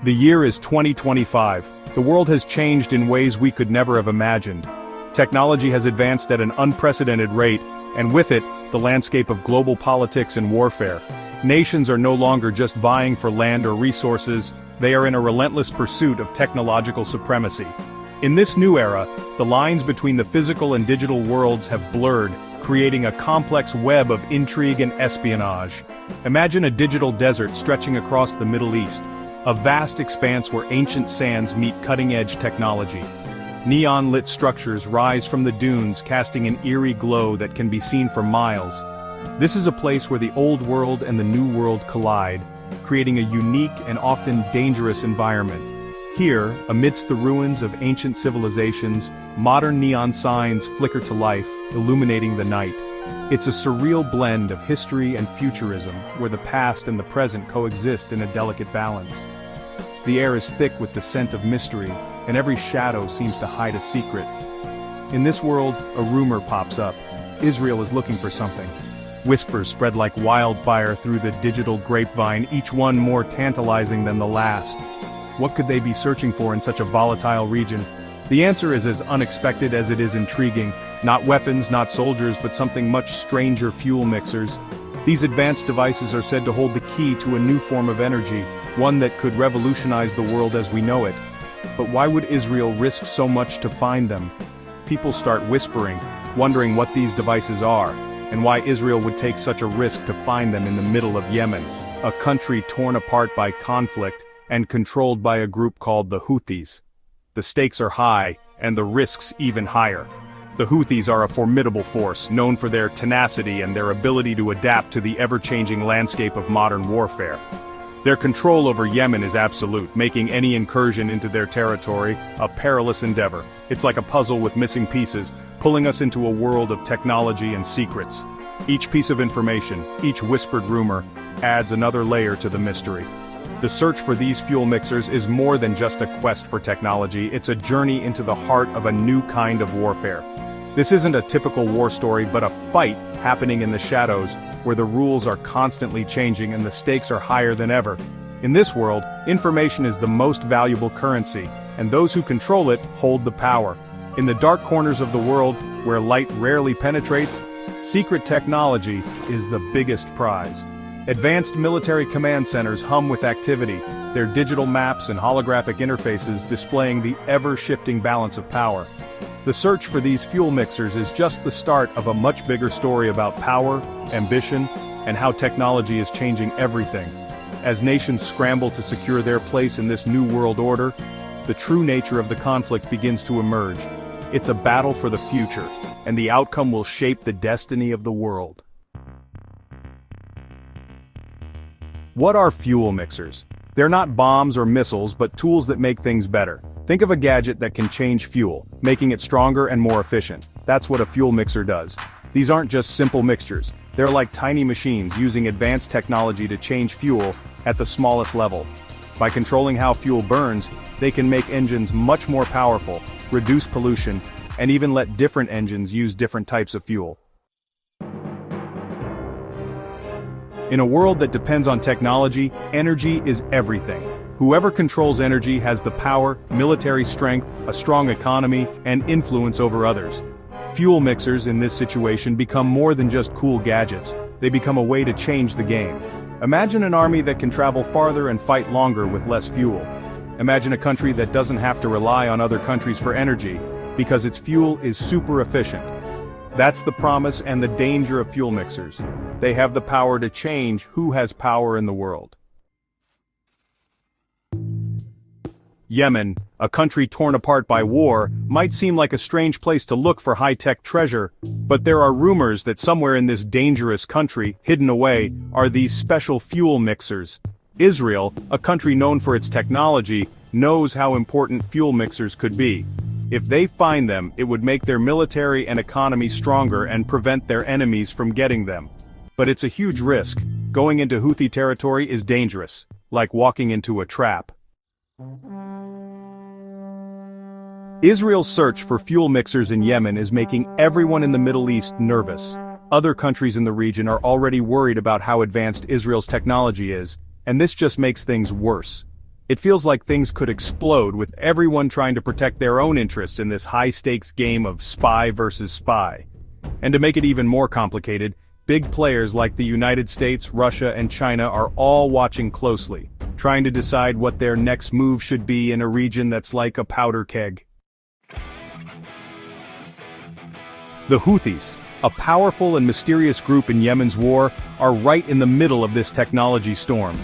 The year is 2025. The world has changed in ways we could never have imagined. Technology has advanced at an unprecedented rate, and with it, the landscape of global politics and warfare. Nations are no longer just vying for land or resources, they are in a relentless pursuit of technological supremacy. In this new era, the lines between the physical and digital worlds have blurred, creating a complex web of intrigue and espionage. Imagine a digital desert stretching across the Middle East, a vast expanse where ancient sands meet cutting-edge technology. Neon-lit structures rise from the dunes, casting an eerie glow that can be seen for miles. This is a place where the old world and the new world collide, creating a unique and often dangerous environment. Here, amidst the ruins of ancient civilizations, modern neon signs flicker to life, illuminating the night. It's a surreal blend of history and futurism, where the past and the present coexist in a delicate balance. The air is thick with the scent of mystery, and every shadow seems to hide a secret. In this world, a rumor pops up. Israel is looking for something. Whispers spread like wildfire through the digital grapevine, each one more tantalizing than the last. What could they be searching for in such a volatile region? The answer is as unexpected as it is intriguing. Not weapons, not soldiers, but something much stranger: fuel mixers. These advanced devices are said to hold the key to a new form of energy, one that could revolutionize the world as we know it. But why would Israel risk so much to find them? People start whispering, wondering what these devices are, and why Israel would take such a risk to find them in the middle of Yemen, a country torn apart by conflict and controlled by a group called the Houthis. The stakes are high, and the risks even higher. The Houthis are a formidable force, known for their tenacity and their ability to adapt to the ever-changing landscape of modern warfare. Their control over Yemen is absolute, making any incursion into their territory a perilous endeavor. It's like a puzzle with missing pieces, pulling us into a world of technology and secrets. Each piece of information, each whispered rumor, adds another layer to the mystery. The search for these fuel mixers is more than just a quest for technology, it's a journey into the heart of a new kind of warfare. This isn't a typical war story, but a fight happening in the shadows, where the rules are constantly changing and the stakes are higher than ever. In this world, information is the most valuable currency, and those who control it hold the power. In the dark corners of the world, where light rarely penetrates, secret technology is the biggest prize. Advanced military command centers hum with activity, their digital maps and holographic interfaces displaying the ever-shifting balance of power. The search for these fuel mixers is just the start of a much bigger story about power, ambition, and how technology is changing everything. As nations scramble to secure their place in this new world order, the true nature of the conflict begins to emerge. It's a battle for the future, and the outcome will shape the destiny of the world. What are fuel mixers? They're not bombs or missiles, but tools that make things better. Think of a gadget that can change fuel, making it stronger and more efficient. That's what a fuel mixer does. These aren't just simple mixtures. They're like tiny machines using advanced technology to change fuel at the smallest level. By controlling how fuel burns, they can make engines much more powerful, reduce pollution, and even let different engines use different types of fuel. In a world that depends on technology, energy is everything. Whoever controls energy has the power, military strength, a strong economy, and influence over others. Fuel mixers in this situation become more than just cool gadgets. They become a way to change the game. Imagine an army that can travel farther and fight longer with less fuel. Imagine a country that doesn't have to rely on other countries for energy, because its fuel is super efficient. That's the promise and the danger of fuel mixers. They have the power to change who has power in the world. Yemen, a country torn apart by war, might seem like a strange place to look for high-tech treasure, but there are rumors that somewhere in this dangerous country, hidden away, are these special fuel mixers. Israel, a country known for its technology, knows how important fuel mixers could be. If they find them, it would make their military and economy stronger and prevent their enemies from getting them. But it's a huge risk. Going into Houthi territory is dangerous, like walking into a trap. Israel's search for fuel mixers in Yemen is making everyone in the Middle East nervous. Other countries in the region are already worried about how advanced Israel's technology is, and this just makes things worse. It feels like things could explode with everyone trying to protect their own interests in this high-stakes game of spy versus spy. And to make it even more complicated, big players like the United States, Russia, and China are all watching closely, trying to decide what their next move should be in a region that's like a powder keg. The Houthis, a powerful and mysterious group in Yemen's war, are right in the middle of this technology storm.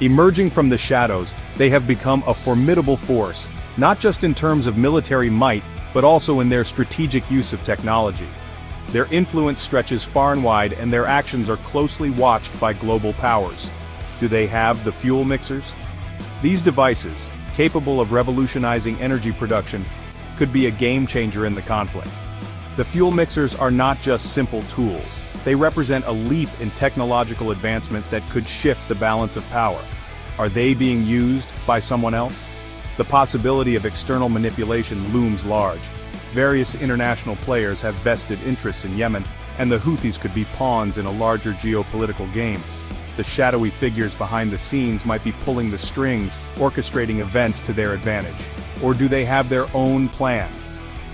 Emerging from the shadows, they have become a formidable force, not just in terms of military might, but also in their strategic use of technology. Their influence stretches far and wide, and their actions are closely watched by global powers. Do they have the fuel mixers? These devices, capable of revolutionizing energy production, could be a game-changer in the conflict. The fuel mixers are not just simple tools. They represent a leap in technological advancement that could shift the balance of power. Are they being used by someone else? The possibility of external manipulation looms large. Various international players have vested interests in Yemen, and the Houthis could be pawns in a larger geopolitical game. The shadowy figures behind the scenes might be pulling the strings, orchestrating events to their advantage. Or do they have their own plan?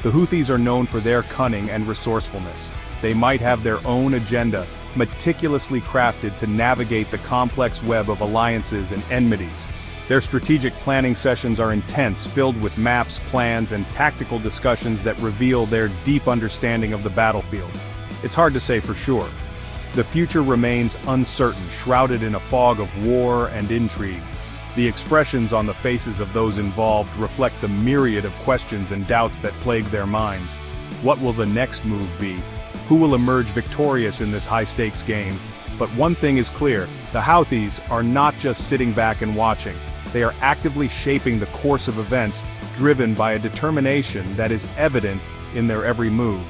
The Houthis are known for their cunning and resourcefulness. They might have their own agenda, meticulously crafted to navigate the complex web of alliances and enmities. Their strategic planning sessions are intense, filled with maps, plans, and tactical discussions that reveal their deep understanding of the battlefield. It's hard to say for sure. The future remains uncertain, shrouded in a fog of war and intrigue. The expressions on the faces of those involved reflect the myriad of questions and doubts that plague their minds. What will the next move be? Who will emerge victorious in this high-stakes game? But one thing is clear, the Houthis are not just sitting back and watching. They are actively shaping the course of events, driven by a determination that is evident in their every move.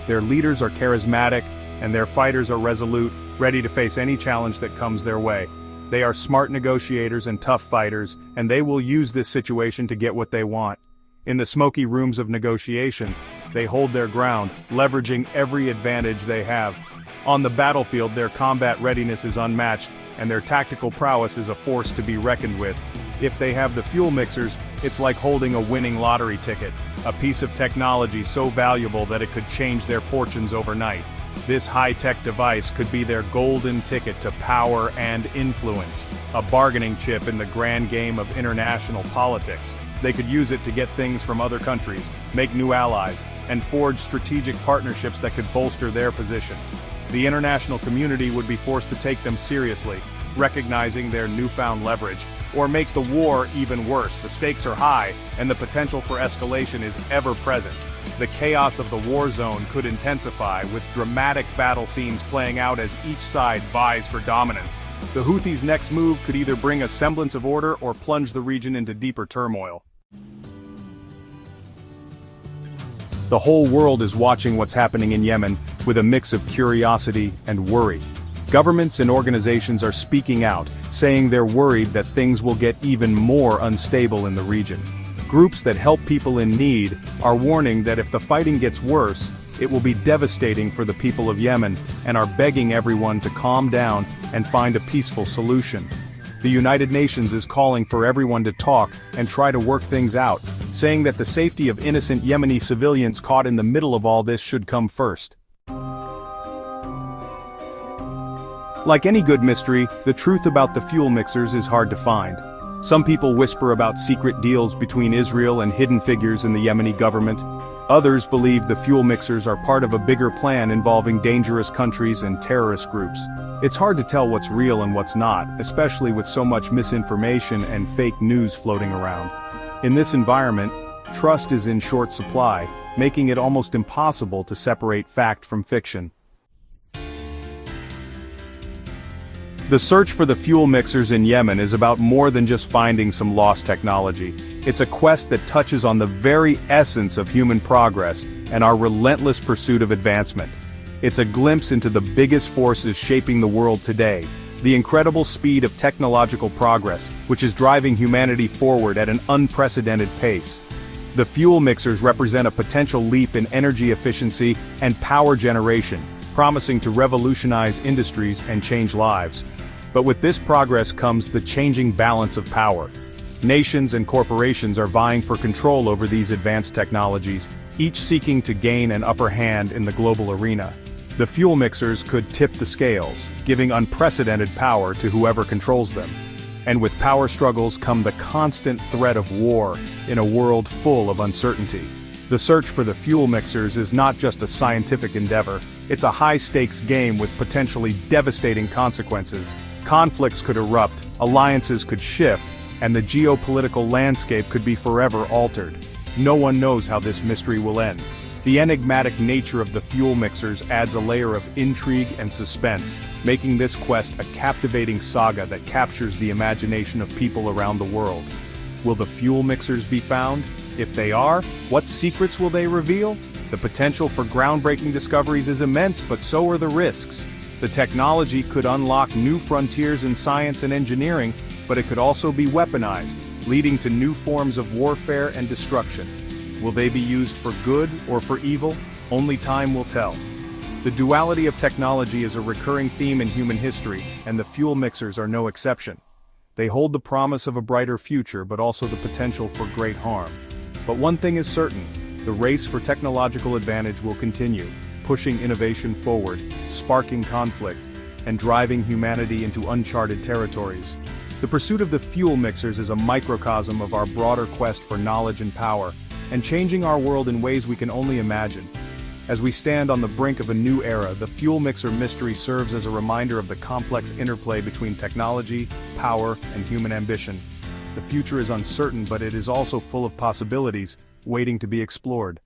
Their leaders are charismatic, and their fighters are resolute, ready to face any challenge that comes their way. They are smart negotiators and tough fighters, and they will use this situation to get what they want. In the smoky rooms of negotiation, they hold their ground, leveraging every advantage they have. On the battlefield, their combat readiness is unmatched, and their tactical prowess is a force to be reckoned with. If they have the fuel mixers, it's like holding a winning lottery ticket, a piece of technology so valuable that it could change their fortunes overnight. This high-tech device could be their golden ticket to power and influence, a bargaining chip in the grand game of international politics. They could use it to get things from other countries, make new allies, and forge strategic partnerships that could bolster their position. The international community would be forced to take them seriously, recognizing their newfound leverage, or make the war even worse. The stakes are high, and the potential for escalation is ever present. The chaos of the war zone could intensify, with dramatic battle scenes playing out as each side vies for dominance. The Houthis' next move could either bring a semblance of order or plunge the region into deeper turmoil. The whole world is watching what's happening in Yemen, with a mix of curiosity and worry. Governments and organizations are speaking out, saying they're worried that things will get even more unstable in the region. Groups that help people in need are warning that if the fighting gets worse, it will be devastating for the people of Yemen, and are begging everyone to calm down and find a peaceful solution. The United Nations is calling for everyone to talk and try to work things out, saying that the safety of innocent Yemeni civilians caught in the middle of all this should come first. Like any good mystery, the truth about the fuel mixers is hard to find. Some people whisper about secret deals between Israel and hidden figures in the Yemeni government. Others believe the fuel mixers are part of a bigger plan involving dangerous countries and terrorist groups. It's hard to tell what's real and what's not, especially with so much misinformation and fake news floating around. In this environment, trust is in short supply, making it almost impossible to separate fact from fiction. The search for the fuel mixers in Yemen is about more than just finding some lost technology. It's a quest that touches on the very essence of human progress and our relentless pursuit of advancement. It's a glimpse into the biggest forces shaping the world today, the incredible speed of technological progress, which is driving humanity forward at an unprecedented pace. The fuel mixers represent a potential leap in energy efficiency and power generation, promising to revolutionize industries and change lives. But with this progress comes the changing balance of power. Nations and corporations are vying for control over these advanced technologies, each seeking to gain an upper hand in the global arena. The fuel mixers could tip the scales, giving unprecedented power to whoever controls them. And with power struggles come the constant threat of war in a world full of uncertainty. The search for the fuel mixers is not just a scientific endeavor, it's a high-stakes game with potentially devastating consequences. Conflicts could erupt, alliances could shift, and the geopolitical landscape could be forever altered. No one knows how this mystery will end. The enigmatic nature of the fuel mixers adds a layer of intrigue and suspense, making this quest a captivating saga that captures the imagination of people around the world. Will the fuel mixers be found? If they are, what secrets will they reveal? The potential for groundbreaking discoveries is immense, but so are the risks. The technology could unlock new frontiers in science and engineering, but it could also be weaponized, leading to new forms of warfare and destruction. Will they be used for good or for evil? Only time will tell. The duality of technology is a recurring theme in human history, and the fuel mixers are no exception. They hold the promise of a brighter future, but also the potential for great harm. But one thing is certain, the race for technological advantage will continue, pushing innovation forward, sparking conflict, and driving humanity into uncharted territories. The pursuit of the fuel mixers is a microcosm of our broader quest for knowledge and power, and changing our world in ways we can only imagine. As we stand on the brink of a new era, the fuel mixer mystery serves as a reminder of the complex interplay between technology, power, and human ambition. The future is uncertain, but it is also full of possibilities, waiting to be explored.